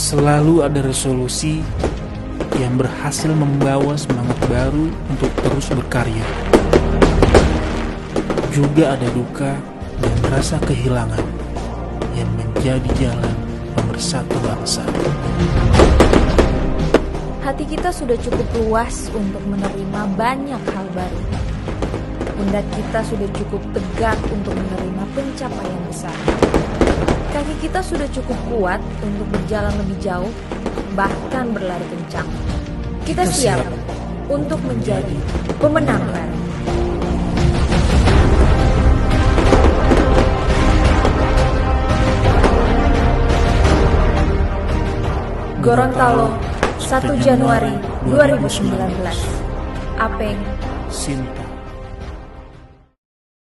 Selalu ada resolusi yang berhasil membawa semangat baru untuk terus berkarya. Juga ada duka dan rasa kehilangan yang menjadi jalan pemersatu bangsa. Hati kita sudah cukup luas untuk menerima banyak hal baru. Pundak kita sudah cukup tegak untuk menerima pencapaian besar. Kaki kita sudah cukup kuat untuk berjalan lebih jauh, bahkan berlari kencang. Kita siap untuk menjadi pemenang baru. Gorontalo, 1 Januari 2019. Apeng, Sinta.